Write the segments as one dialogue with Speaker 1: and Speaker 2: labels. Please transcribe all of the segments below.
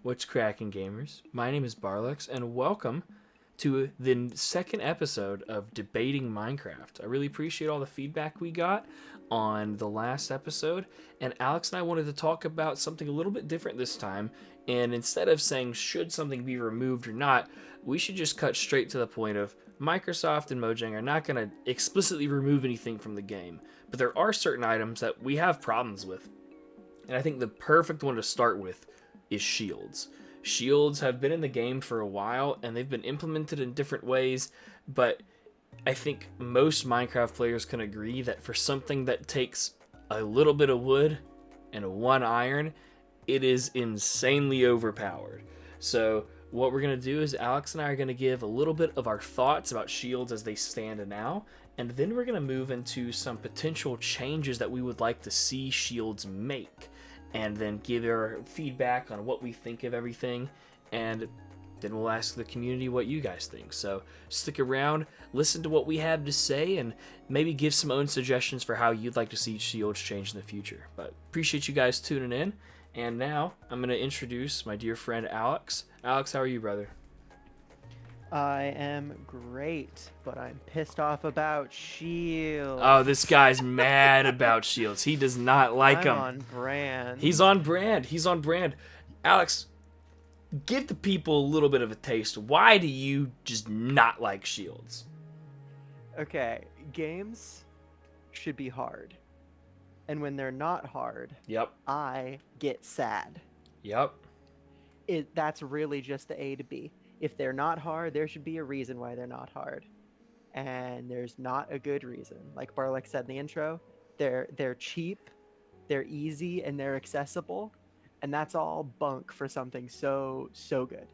Speaker 1: What's cracking, gamers? My name is Barlex, and welcome to the second episode of Debating Minecraft. I really appreciate all the feedback we got on the last episode, and Alex and I wanted to talk about something a little bit different this time. And instead of saying should something be removed or not, we should just cut straight to the point of Microsoft and Mojang are not going to explicitly remove anything from the game, but there are certain items that we have problems with. And I think the perfect one to start with is shields. Shields have been in the game for a while and they've been implemented in different ways, but I think most Minecraft players can agree that for something that takes a little bit of wood and one iron, it is insanely overpowered. So what we're going to do is Alex and I are going to give a little bit of our thoughts about shields as they stand now, and then we're going to move into some potential changes that we would like to see shields make, and then give our feedback on what we think of everything, and then we'll ask the community what you guys think. So stick around, listen to what we have to say, and maybe give some own suggestions for how you'd like to see shields change in the future. But appreciate you guys tuning in, and now I'm going to introduce my dear friend Alex. Alex, how are you, brother?
Speaker 2: I am great, but I'm pissed off about shields.
Speaker 1: Oh, this guy's mad about shields. He does not like
Speaker 2: I'm
Speaker 1: them.
Speaker 2: on brand.
Speaker 1: He's on brand. He's on brand. Alex, give the people a little bit of a taste. Why do you just not like shields?
Speaker 2: Okay, games should be hard. And when they're not hard,
Speaker 1: Yep.
Speaker 2: I get sad.
Speaker 1: Yep.
Speaker 2: That's really just the A to B. If they're not hard, there should be a reason why they're not hard. And there's not a good reason. Like Barlek said in the intro, they're cheap, they're easy, and they're accessible. And that's all bunk for something so good.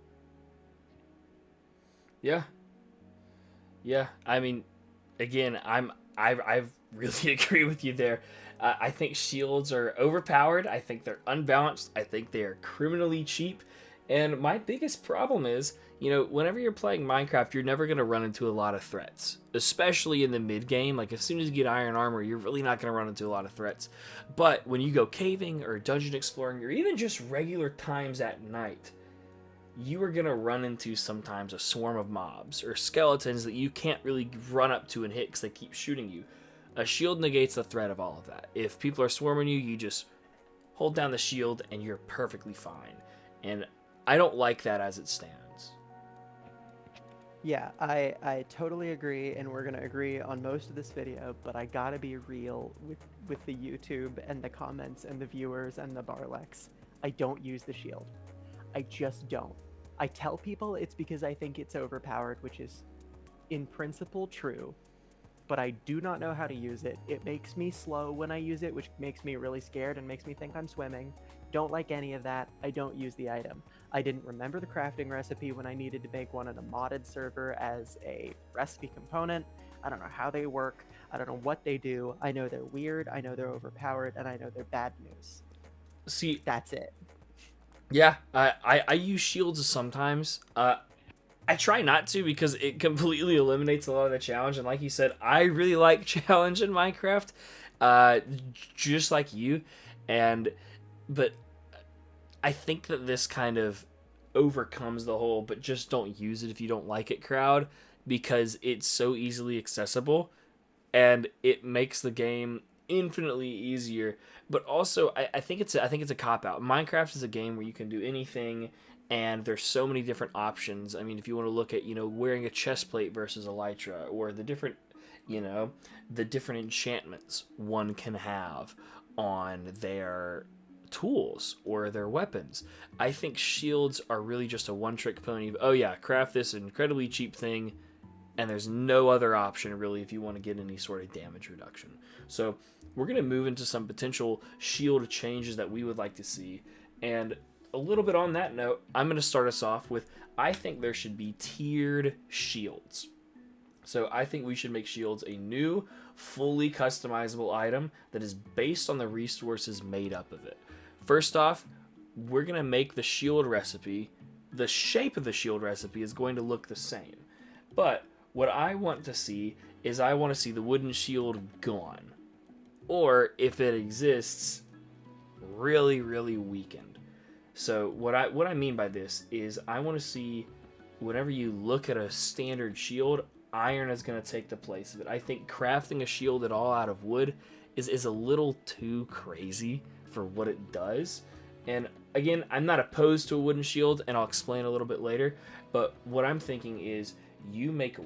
Speaker 1: Yeah. Yeah. I mean, again, I really agree with you there. I think shields are overpowered. I think they're unbalanced. I think they are criminally cheap. And my biggest problem is, whenever you're playing Minecraft, you're never going to run into a lot of threats, especially in the mid game. Like, as soon as you get iron armor, you're really not going to run into a lot of threats. But when you go caving or dungeon exploring, or even just regular times at night, you are going to run into sometimes a swarm of mobs or skeletons that you can't really run up to and hit because they keep shooting you. A shield negates the threat of all of that. If people are swarming you, you just hold down the shield and you're perfectly fine. And I don't like that as it stands.
Speaker 2: Yeah, I totally agree, and we're gonna agree on most of this video, but I gotta be real with the YouTube and the comments and the viewers and the Barlex. I don't use the shield. I just don't. I tell people it's because I think it's overpowered, which is in principle true, but I do not know how to use it. It makes me slow when I use it, which makes me really scared and makes me think I'm swimming. Don't like any of that. I don't use the item. I didn't remember the crafting recipe when I needed to make one on a modded server as a recipe component. I don't know how they work. I don't know what they do. I know they're weird. I know they're overpowered, and I know they're bad news.
Speaker 1: See,
Speaker 2: that's it.
Speaker 1: Yeah, I use shields sometimes. I try not to because it completely eliminates a lot of the challenge. And like you said, I really like challenge in Minecraft, just like you. But I think that this kind of overcomes the whole but just don't use it if you don't like it crowd, because it's so easily accessible and it makes the game infinitely easier. But also I think it's a cop-out. Minecraft is a game where you can do anything and there's so many different options. I mean, if you want to look at, wearing a chest plate versus elytra, or the different enchantments one can have on their tools or their weapons. I think shields are really just a one-trick pony. Oh yeah, craft this incredibly cheap thing, and there's no other option really if you want to get any sort of damage reduction. So we're going to move into some potential shield changes that we would like to see. And a little bit on that note, I'm going to start us off with, I think there should be tiered shields. So I think we should make shields a new, fully customizable item that is based on the resources made up of it. First off, we're going to make the shield recipe. The shape of the shield recipe is going to look the same. But what I want to see is I want to see the wooden shield gone. Or if it exists, really, really weakened. So what I mean by this is I want to see whenever you look at a standard shield, iron is going to take the place of it. I think crafting a shield at all out of wood is a little too crazy for what it does. And again, I'm not opposed to a wooden shield, and I'll explain a little bit later. But what I'm thinking is you make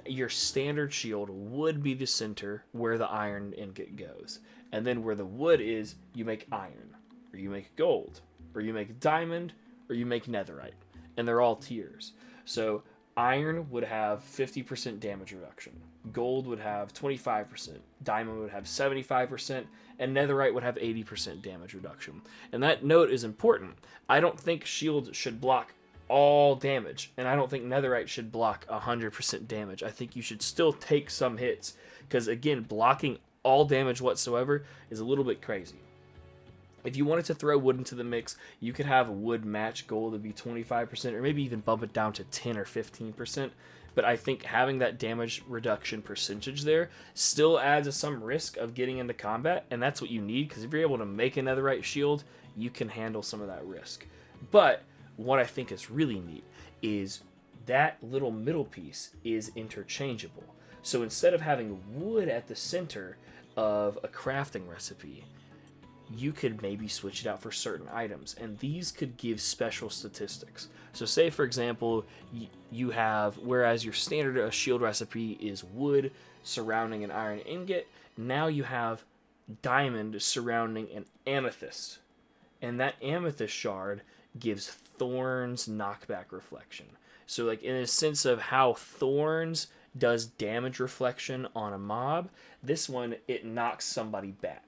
Speaker 1: your standard shield would be the center where the iron ingot goes. And then where the wood is, you make iron, or you make gold, or you make diamond, or you make netherite. And they're all tiers. So iron would have 50% damage reduction. Gold would have 25%. Diamond would have 75%. And netherite would have 80% damage reduction. And that note is important. I don't think shields should block all damage. And I don't think netherite should block 100% damage. I think you should still take some hits. Because again, blocking all damage whatsoever is a little bit crazy. If you wanted to throw wood into the mix, you could have wood match gold to be 25%, or maybe even bump it down to 10 or 15%. But I think having that damage reduction percentage there still adds some risk of getting into combat, and that's what you need, because if you're able to make a netherite shield, you can handle some of that risk. But what I think is really neat is that little middle piece is interchangeable. So instead of having wood at the center of a crafting recipe, you could maybe switch it out for certain items, and these could give special statistics. So say, for example, you have, whereas your standard shield recipe is wood surrounding an iron ingot, now you have diamond surrounding an amethyst. And that amethyst shard gives thorns knockback reflection. So like in a sense of how thorns does damage reflection on a mob, this one, it knocks somebody back.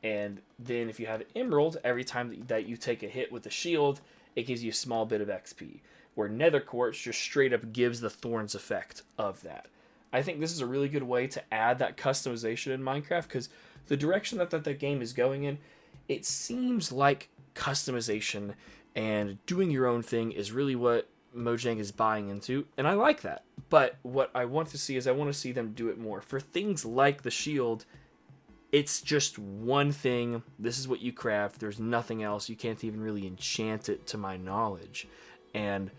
Speaker 1: And then if you have emerald, every time that you take a hit with the shield, it gives you a small bit of XP. Where nether quartz just straight up gives the thorns effect of that. I think this is a really good way to add that customization in Minecraft, because the direction that the game is going in, it seems like customization and doing your own thing is really what Mojang is buying into, and I like that. But what I want to see is I want to see them do it more. For things like the shield, it's just one thing. This is what you craft. There's nothing else. You can't even really enchant it, to my knowledge. And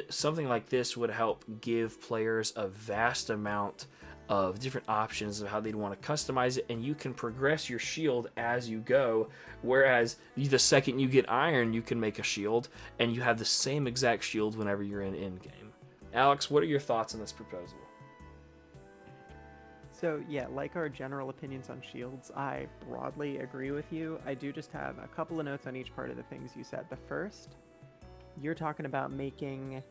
Speaker 1: something like this would help give players a vast amount of different options of how they'd want to customize it, and you can progress your shield as you go. Whereas the second you get iron, you can make a shield, and you have the same exact shield whenever you're in endgame. Alex, what are your thoughts on this proposal?
Speaker 2: So yeah, like our general opinions on shields, I broadly agree with you. I do just have a couple of notes on each part of the things you said. The first, you're talking about making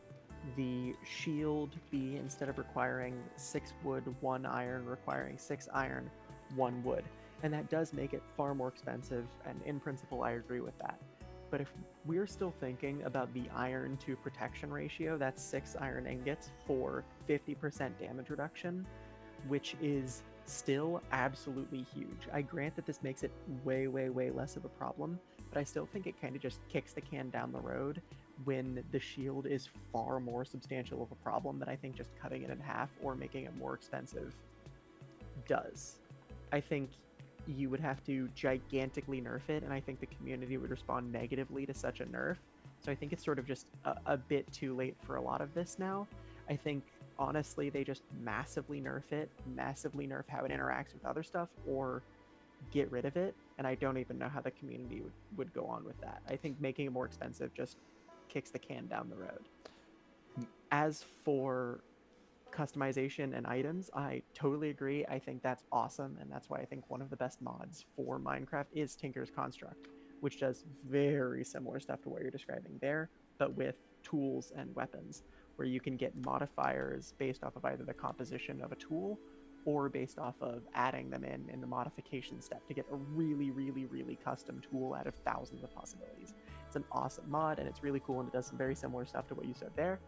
Speaker 2: the shield be, instead of requiring 6 wood, 1 iron, requiring 6 iron, 1 wood. And that does make it far more expensive, and in principle I agree with that. But if we're still thinking about the iron to protection ratio, that's 6 iron ingots for 50% damage reduction, which is still absolutely huge. I grant that this makes it way, way, way less of a problem, but I still think it kind of just kicks the can down the road when the shield is far more substantial of a problem than I think just cutting it in half or making it more expensive does. I think you would have to gigantically nerf it, and I think the community would respond negatively to such a nerf. So I think it's sort of just a bit too late for a lot of this now. I think honestly they just massively nerf it, massively nerf how it interacts with other stuff, or get rid of it, and I don't even know how the community would go on with that. I think making it more expensive just kicks the can down the road. As for customization and items, I totally agree. I think that's awesome, and that's why I think one of the best mods for Minecraft is Tinker's Construct, which does very similar stuff to what you're describing there, but with tools and weapons, where you can get modifiers based off of either the composition of a tool or based off of adding them in the modification step to get a really, really, really custom tool out of thousands of possibilities. It's an awesome mod, and it's really cool, and it does some very similar stuff to what you said there.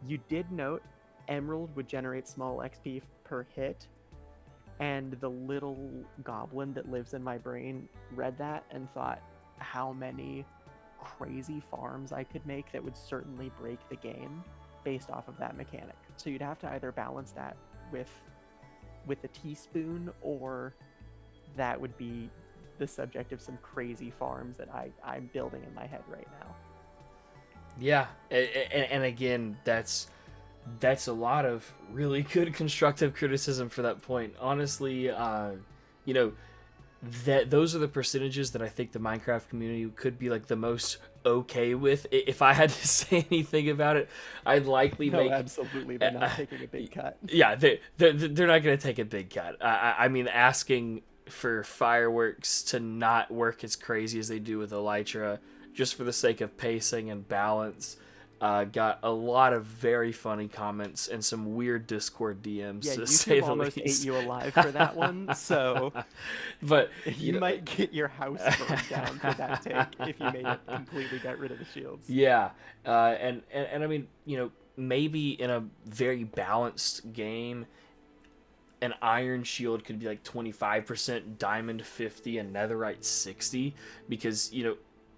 Speaker 2: You did note Emerald would generate small XP per hit, and the little goblin that lives in my brain read that and thought how many crazy farms I could make that would certainly break the game based off of that mechanic. So you'd have to either balance that with a teaspoon, or that would be the subject of some crazy farms that I'm building in my head right now.
Speaker 1: Yeah, and again, that's a lot of really good constructive criticism for that point. Honestly, you know, that those are the percentages that I think the Minecraft community could be like the most okay with. If I had to say anything about it, I'd likely
Speaker 2: No,
Speaker 1: make
Speaker 2: absolutely, they're not taking a big cut.
Speaker 1: yeah, they're not going to take a big cut. I mean, asking for fireworks to not work as crazy as they do with Elytra, just for the sake of pacing and balance, got a lot of very funny comments and some weird Discord DMs,
Speaker 2: Yeah,
Speaker 1: to say
Speaker 2: YouTube
Speaker 1: the
Speaker 2: almost ate
Speaker 1: least.
Speaker 2: you alive for that one, so
Speaker 1: But
Speaker 2: you might get your house burned down for that take if you made it completely got rid of the shields.
Speaker 1: yeah, and I mean, maybe in a very balanced game, an iron shield could be like 25%, diamond 50, and netherite 60, because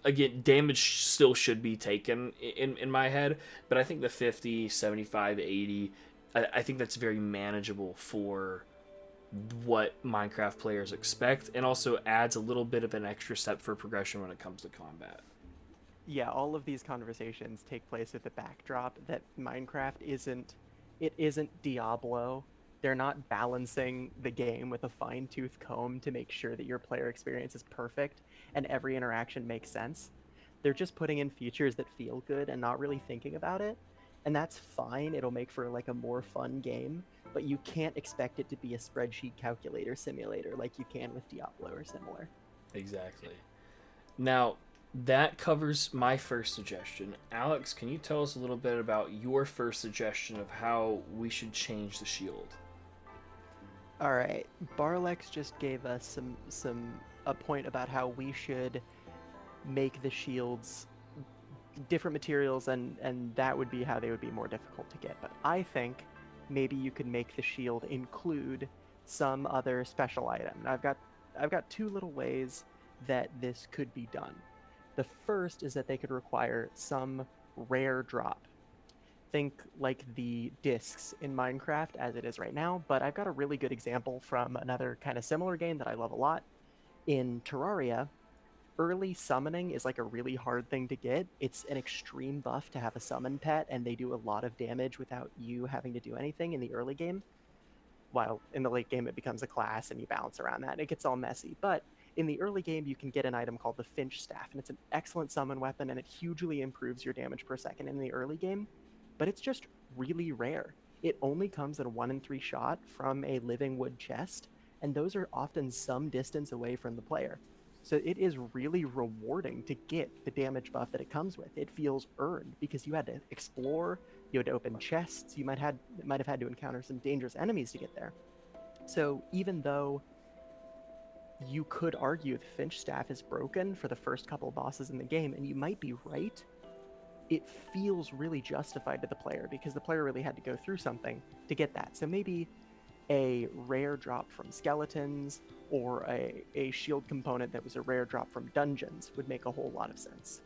Speaker 1: again, damage still should be taken in my head, but I think the 50, 75, 80, I think that's very manageable for what Minecraft players expect, and also adds a little bit of an extra step for progression when it comes to combat.
Speaker 2: Yeah, all of these conversations take place with the backdrop that Minecraft isn't Diablo. They're not balancing the game with a fine-tooth comb to make sure that your player experience is perfect and every interaction makes sense. They're just putting in features that feel good and not really thinking about it. And that's fine. It'll make for like a more fun game, but you can't expect it to be a spreadsheet calculator simulator like you can with Diablo or similar.
Speaker 1: Exactly. Now, that covers my first suggestion. Alex, can you tell us a little bit about your first suggestion of how we should change the shield?
Speaker 2: All right, Barlex just gave us a point about how we should make the shields different materials, and that would be how they would be more difficult to get. But I think maybe you could make the shield include some other special item. And I've got two little ways that this could be done. The first is that they could require some rare drop. Think like the discs in Minecraft as it is right now, but I've got a really good example from another kind of similar game that I love a lot. In Terraria, early summoning is like a really hard thing to get. It's an extreme buff to have a summon pet, and they do a lot of damage without you having to do anything in the early game. While in the late game, it becomes a class and you bounce around that, and it gets all messy. But in the early game, you can get an item called the Finch Staff, and it's an excellent summon weapon, and it hugely improves your damage per second in the early game. But it's just really rare. It only comes at a 1 in 3 shot from a living wood chest, and those are often some distance away from the player. So it is really rewarding to get the damage buff that it comes with. It feels earned because you had to explore, you had to open chests, you might have had to encounter some dangerous enemies to get there. So even though you could argue the Finch Staff is broken for the first couple of bosses in the game, and you might be right, it feels really justified to the player because the player really had to go through something to get that. So maybe a rare drop from skeletons or a shield component that was a rare drop from dungeons would make a whole lot of sense.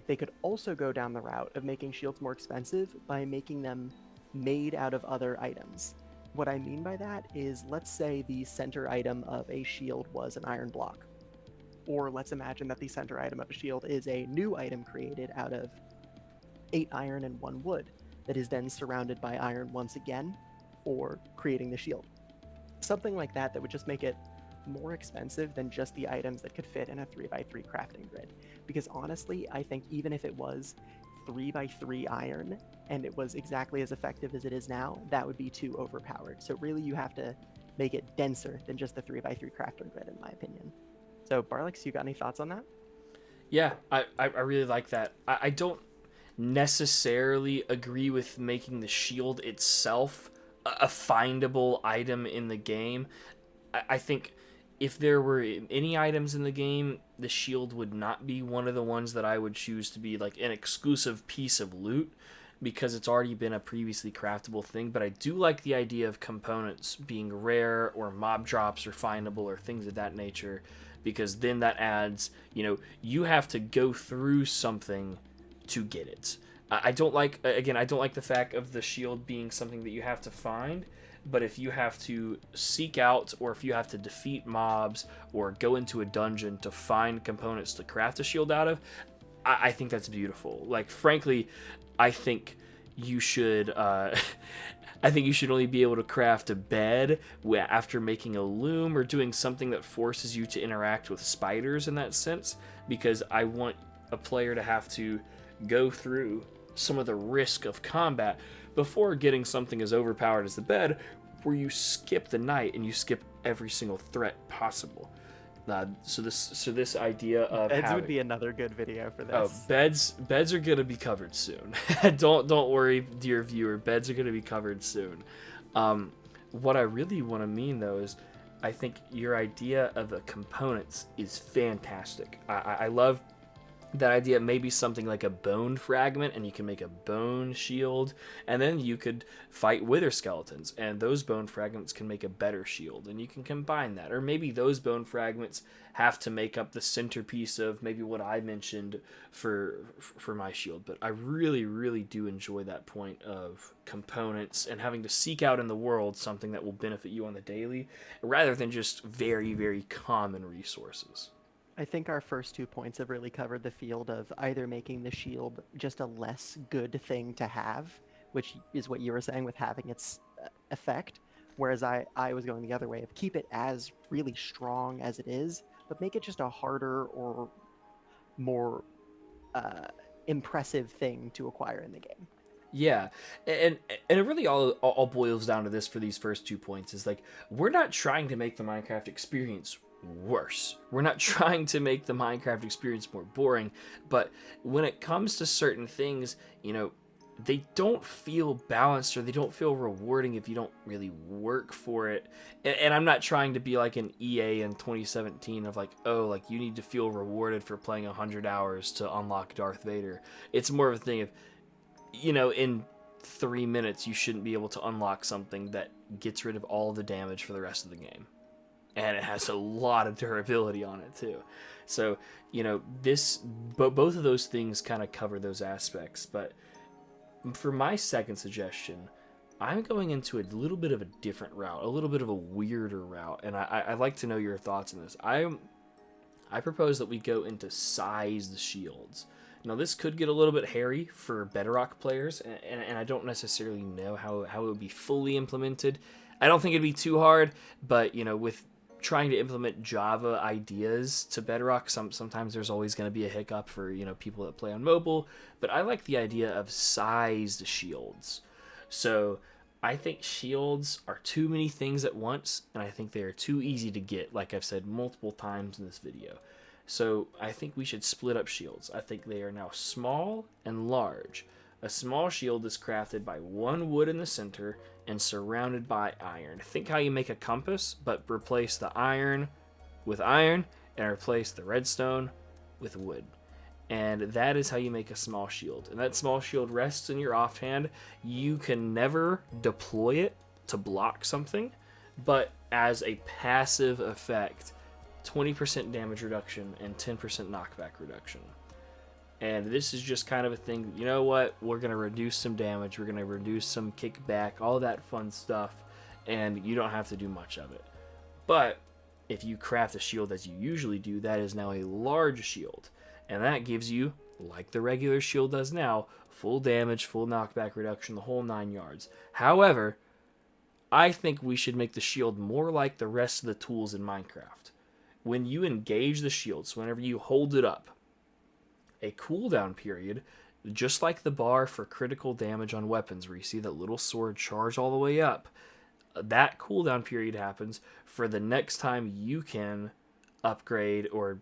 Speaker 2: They could also go down the route of making shields more expensive by making them made out of other items. What I mean by that is, let's say the center item of a shield was an iron block. Or let's imagine that the center item of a shield is a new item created out of 8 iron and 1 wood that is then surrounded by iron once again for creating the shield. Something like that would just make it more expensive than just the items that could fit in a 3x3 crafting grid. Because honestly, I think even if it was 3x3 iron and it was exactly as effective as it is now, that would be too overpowered. So really you have to make it denser than just the 3x3 crafting grid, in my opinion. So Barlex, you got any thoughts on that?
Speaker 1: Yeah, I really like that. I don't necessarily agree with making the shield itself a findable item in the game. I think if there were any items in the game, the shield would not be one of the ones that I would choose to be like an exclusive piece of loot, because it's already been a previously craftable thing. But I do like the idea of components being rare or mob drops or findable or things of that nature, because then that adds, you have to go through something to get it. I don't like the fact of the shield being something that you have to find, but if you have to seek out, or if you have to defeat mobs or go into a dungeon to find components to craft a shield out of, I think that's beautiful. Like, frankly, I think you should I think you should only be able to craft a bed after making a loom or doing something that forces you to interact with spiders in that sense, because I want a player to have to go through some of the risk of combat before getting something as overpowered as the bed, where you skip the night and you skip every single threat possible. So this idea of
Speaker 2: beds would be another good video for this.
Speaker 1: Oh, beds are gonna be covered soon. don't worry, dear viewer. Beds are gonna be covered soon. What I really want to mean though is, I think your idea of the components is fantastic. I love that idea. Maybe something like a bone fragment, and you can make a bone shield, and then you could fight wither skeletons, and those bone fragments can make a better shield, and you can combine that. Or maybe those bone fragments have to make up the centerpiece of maybe what I mentioned for my shield. But I really do enjoy that point of components and having to seek out in the world something that will benefit you on the daily, rather than just very common resources.
Speaker 2: I think our first 2 points have really covered the field of either making the shield just a less good thing to have, which is what you were saying with having its effect, whereas I was going the other way of keep it as really strong as it is, but make it just a harder or more impressive thing to acquire in the game.
Speaker 1: Yeah, and it really all boils down to this for these first 2 points is like, we're not trying to make the Minecraft experience worse. We're not trying to make the Minecraft experience more boring, but when it comes to certain things, they don't feel balanced, or they don't feel rewarding if you don't really work for it. And I'm not trying to be like an EA in 2017 of like, oh, like you need to feel rewarded for playing 100 hours to unlock Darth Vader. It's more of a thing of, in 3 minutes you shouldn't be able to unlock something that gets rid of all the damage for the rest of the game. And it has a lot of durability on it too. So, both of those things kind of cover those aspects. But for my second suggestion, I'm going into a little bit of a different route, a little bit of a weirder route. And I'd like to know your thoughts on this. I propose that we go into sized shields. Now, this could get a little bit hairy for Bedrock players, and I don't necessarily know how it would be fully implemented. I don't think it'd be too hard, but, with trying to implement Java ideas to Bedrock, sometimes there's always going to be a hiccup for people that play on mobile. But I like the idea of sized shields. So I think shields are too many things at once, and I think they are too easy to get, like I've said multiple times in this video. So I think we should split up shields. I think they are now small and large. A small shield is crafted by 1 wood in the center and surrounded by iron. Think how you make a compass, but replace the iron with iron and replace the redstone with wood. And that is how you make a small shield. And that small shield rests in your offhand. You can never deploy it to block something, but as a passive effect, 20% damage reduction and 10% knockback reduction. And this is just kind of a thing, you know what, we're going to reduce some damage, we're going to reduce some kickback, all that fun stuff, and you don't have to do much of it. But if you craft a shield as you usually do, that is now a large shield. And that gives you, like the regular shield does now, full damage, full knockback reduction, the whole 9 yards. However, I think we should make the shield more like the rest of the tools in Minecraft. When you engage the shield, so whenever you hold it up, a cooldown period, just like the bar for critical damage on weapons, where you see that little sword charge all the way up, that cooldown period happens for the next time you can upgrade, or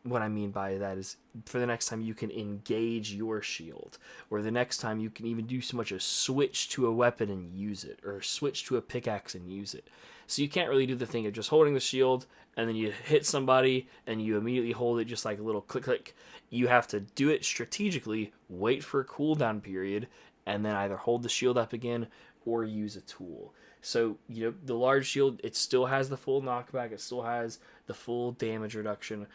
Speaker 1: what I mean by that is for the next time you can engage your shield, or the next time you can even do so much as switch to a weapon and use it, or switch to a pickaxe and use it. So you can't really do the thing of just holding the shield and then you hit somebody and you immediately hold it just like a little click click. You have to do it strategically, wait for a cooldown period, and then either hold the shield up again or use a tool. So, the large shield, it still has the full knockback, it still has the full damage reduction,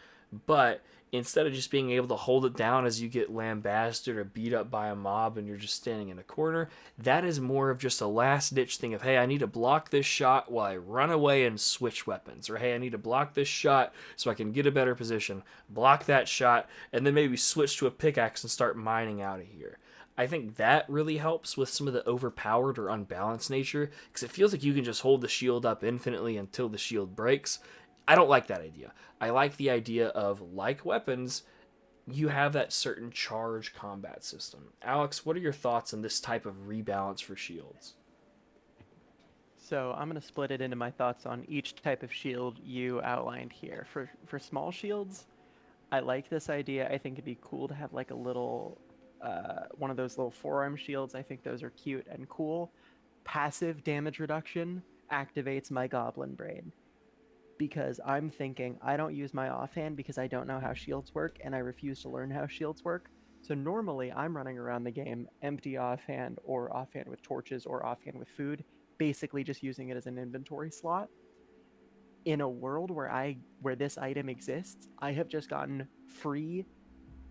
Speaker 1: but instead of just being able to hold it down as you get lambasted or beat up by a mob and you're just standing in a corner, that is more of just a last ditch thing of, hey, I need to block this shot while I run away and switch weapons, or hey, I need to block this shot so I can get a better position, block that shot, and then maybe switch to a pickaxe and start mining out of here. I think that really helps with some of the overpowered or unbalanced nature, because it feels like you can just hold the shield up infinitely until the shield breaks. I don't like that idea. I like the idea of, like weapons, you have that certain charge combat system. Alex, what are your thoughts on this type of rebalance for shields?
Speaker 2: So I'm going to split it into my thoughts on each type of shield you outlined here. For small shields, I like this idea. I think it'd be cool to have like a little, one of those little forearm shields. I think those are cute and cool. Passive damage reduction activates my goblin brain because I'm thinking I don't use my offhand because I don't know how shields work and I refuse to learn how shields work. So normally I'm running around the game empty offhand or offhand with torches or offhand with food, basically just using it as an inventory slot. In a world where this item exists, I have just gotten free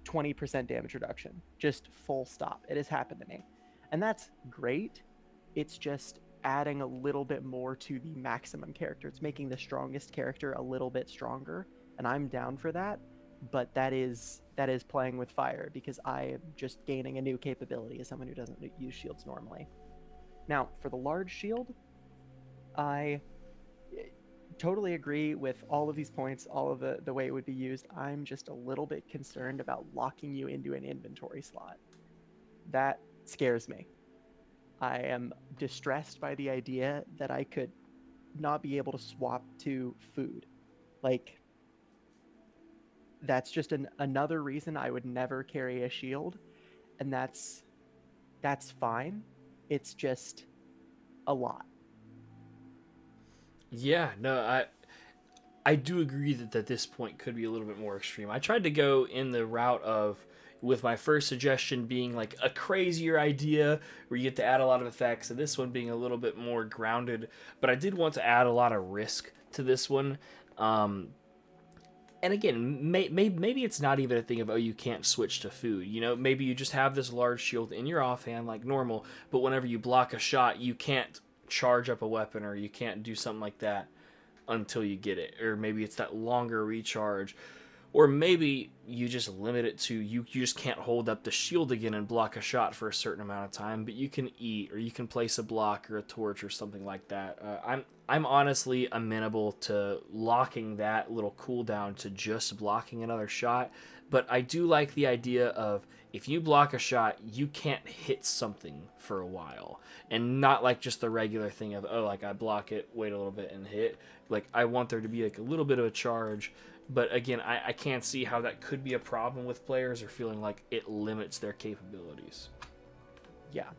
Speaker 2: 20% damage reduction. Just full stop. It has happened to me. And that's great. It's just adding a little bit more to the maximum character. It's making the strongest character a little bit stronger, and I'm down for that. But that is playing with fire because I am just gaining a new capability as someone who doesn't use shields normally. Now, for the large shield, I totally agree with all of these points, all of the way it would be used. I'm just a little bit concerned about locking you into an inventory slot. That scares me. I am distressed by the idea that I could not be able to swap to food. Like, that's just another reason I would never carry a shield, and that's fine. It's just a lot.
Speaker 1: Yeah, no, I do agree that at this point could be a little bit more extreme. I tried to go in the route of, with my first suggestion being like a crazier idea where you get to add a lot of effects, and this one being a little bit more grounded. But I did want to add a lot of risk to this one. And again, maybe it's not even a thing of, oh, you can't switch to food. You know, maybe you just have this large shield in your offhand like normal, but whenever you block a shot, you can't charge up a weapon or you can't do something like that until you get it. Or maybe it's that longer recharge. Or maybe you just limit it to, you just can't hold up the shield again and block a shot for a certain amount of time, but you can eat or you can place a block or a torch or something like that. I'm honestly amenable to locking that little cooldown to just blocking another shot, but I do like the idea of, if you block a shot, you can't hit something for a while, and not like just the regular thing of, oh, like I block it, wait a little bit and hit. Like, I want there to be like a little bit of a charge. But again, I can't see how that could be a problem with players or feeling like it limits their capabilities.
Speaker 2: Yeah.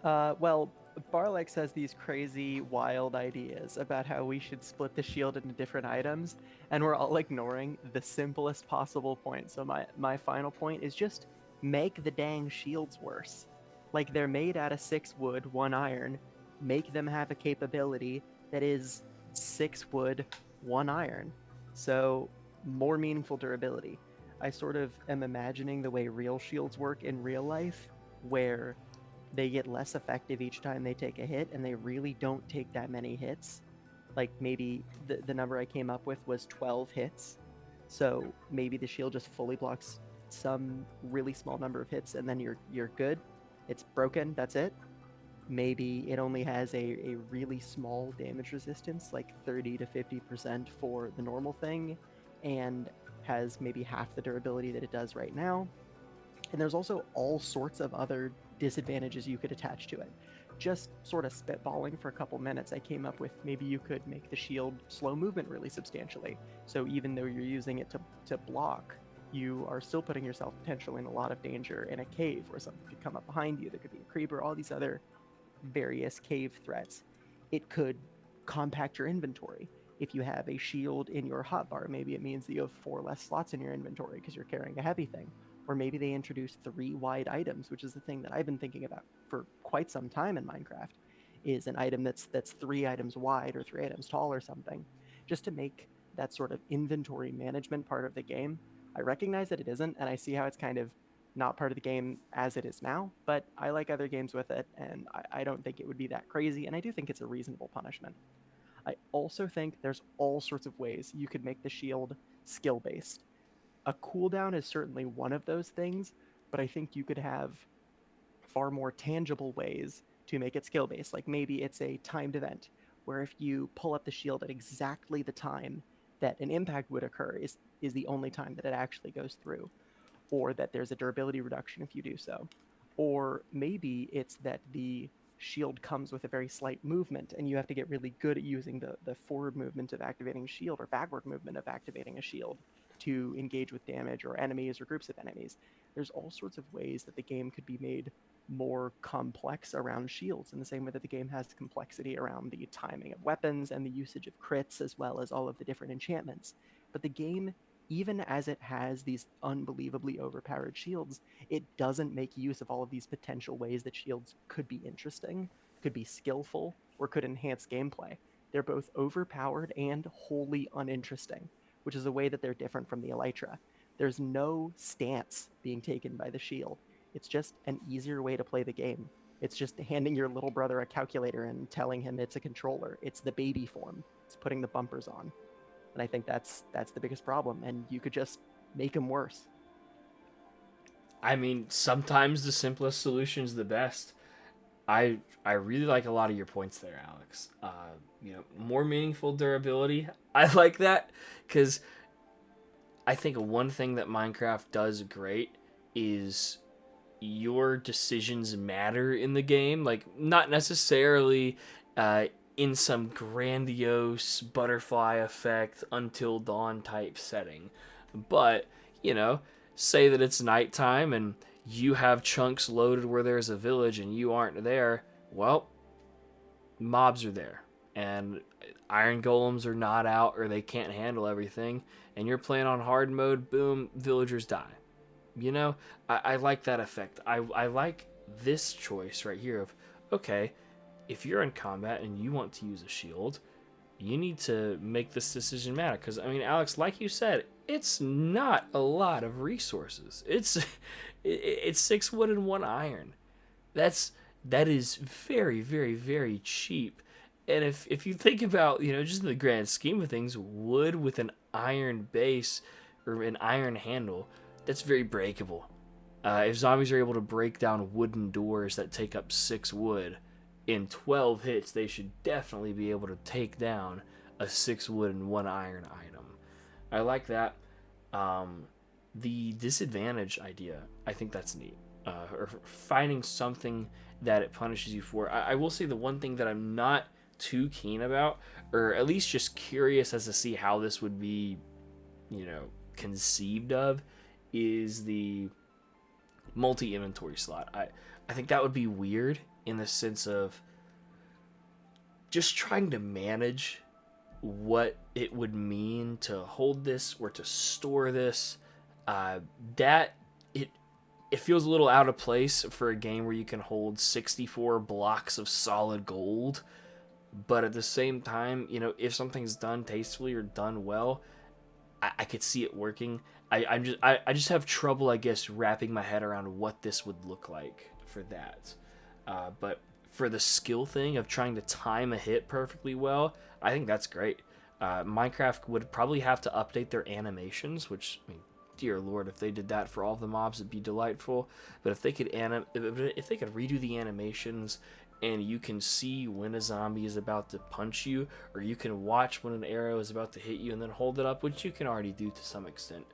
Speaker 2: Well, Barlex has these crazy, wild ideas about how we should split the shield into different items, and we're all ignoring the simplest possible point. So my final point is just make the dang shields worse. Like, they're made out of 6 wood, 1 iron. Make them have a capability that is 6 wood, 1 iron. So, more meaningful durability. I sort of am imagining the way real shields work in real life, where they get less effective each time they take a hit, and they really don't take that many hits. Like, maybe the number I came up with was 12 hits. So maybe the shield just fully blocks some really small number of hits, and then you're good. It's broken, that's it. Maybe it only has a really small damage resistance, like 30 to 50% for the normal thing, and has maybe half the durability that it does right now. And there's also all sorts of other disadvantages you could attach to it. Just sort of spitballing for a couple minutes, I came up with, maybe you could make the shield slow movement really substantially. So even though you're using it to block, you are still putting yourself potentially in a lot of danger in a cave where something could come up behind you. There could be a creeper, all these other various cave threats. It could compact your inventory. If you have a shield in your hotbar, maybe it means that you have 4 less slots in your inventory because you're carrying a heavy thing. Or maybe they introduce 3 wide items, which is the thing that I've been thinking about for quite some time in Minecraft, is an item that's 3 items wide or 3 items tall or something, just to make that sort of inventory management part of the game. I recognize that it isn't, and I see how it's kind of not part of the game as it is now, but I like other games with it, and I don't think it would be that crazy, and I do think it's a reasonable punishment. I also think there's all sorts of ways you could make the shield skill based. A cooldown is certainly one of those things, but I think you could have far more tangible ways to make it skill based. Like maybe it's a timed event where if you pull up the shield at exactly the time that an impact would occur is the only time that it actually goes through, or that there's a durability reduction if you do so. Or maybe it's that the shield comes with a very slight movement and you have to get really good at using the forward movement of activating a shield or backward movement of activating a shield to engage with damage or enemies or groups of enemies. There's all sorts of ways that the game could be made more complex around shields, in the same way that the game has complexity around the timing of weapons and the usage of crits, as well as all of the different enchantments. But the game, even as it has these unbelievably overpowered shields, it doesn't make use of all of these potential ways that shields could be interesting, could be skillful, or could enhance gameplay. They're both overpowered and wholly uninteresting, which is a way that they're different from the elytra. There's no stance being taken by the shield. It's just an easier way to play the game. It's just handing your little brother a calculator and telling him it's a controller. It's the baby form. It's putting the bumpers on. And I think that's the biggest problem. And you could just make them worse.
Speaker 1: I mean, sometimes the simplest solution is the best. I really like a lot of your points there, Alex. More meaningful durability. I like that because I think one thing that Minecraft does great is your decisions matter in the game. Like, not necessarily in some grandiose butterfly effect until dawn type setting, but say that it's nighttime and you have chunks loaded where there's a village and you aren't there. Well, mobs are there and iron golems are not out or they can't handle everything, and you're playing on hard mode. Boom, villagers die. I like that effect. I like this choice right here of, okay, if you're in combat and you want to use a shield, you need to make this decision matter. Because, I mean, Alex, like you said, it's not a lot of resources. It's 6 wood and 1 iron. That is very, very, very cheap. And if you think about, just in the grand scheme of things, wood with an iron base or an iron handle, that's very breakable. If zombies are able to break down wooden doors that take up 6 wood, in 12 hits, they should definitely be able to take down a 6 wood and 1 iron item. I like that. The disadvantage idea, I think that's neat. Or finding something that it punishes you for. I will say the one thing that I'm not too keen about, or at least just curious as to see how this would be, conceived of, is the multi-inventory slot. I think that would be weird in the sense of just trying to manage what it would mean to hold this or to store this. It feels a little out of place for a game where you can hold 64 blocks of solid gold, but at the same time, if something's done tastefully or done well, I could see it working. I just have trouble, I guess, wrapping my head around what this would look like for that. But for the skill thing of trying to time a hit perfectly well, I think that's great. Minecraft would probably have to update their animations, which, I mean, dear Lord, if they did that for all the mobs, it'd be delightful. But if they could redo the animations, and you can see when a zombie is about to punch you, or you can watch when an arrow is about to hit you and then hold it up, which you can already do to some extent,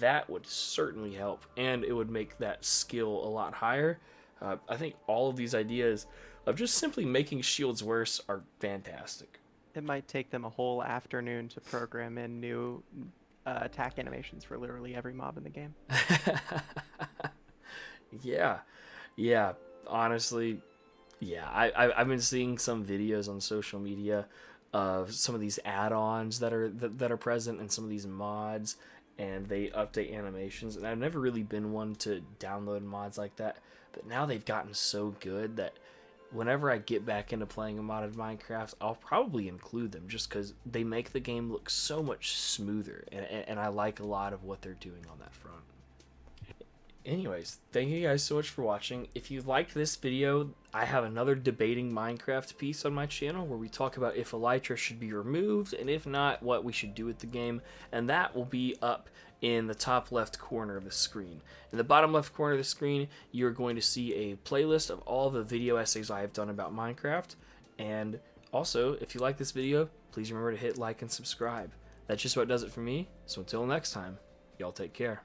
Speaker 1: that would certainly help, and it would make that skill a lot higher. I think all of these ideas of just simply making shields worse are fantastic.
Speaker 2: It might take them a whole afternoon to program in new attack animations for literally every mob in the game.
Speaker 1: Yeah. Honestly, yeah. I've been seeing some videos on social media of some of these add-ons that are present in some of these mods, and they update animations. And I've never really been one to download mods like that, but now they've gotten so good that whenever I get back into playing a modded Minecraft, I'll probably include them just because they make the game look so much smoother, and I like a lot of what they're doing on that front. Anyways, thank you guys so much for watching. If you liked this video, I have another debating Minecraft piece on my channel where we talk about if Elytra should be removed, and if not, what we should do with the game, and that will be up in the top left corner of the screen. In the bottom left corner of the screen, you're going to see a playlist of all the video essays I have done about Minecraft, and also, if you like this video, please remember to hit like and subscribe. That's just what does it for me, so until next time, y'all take care.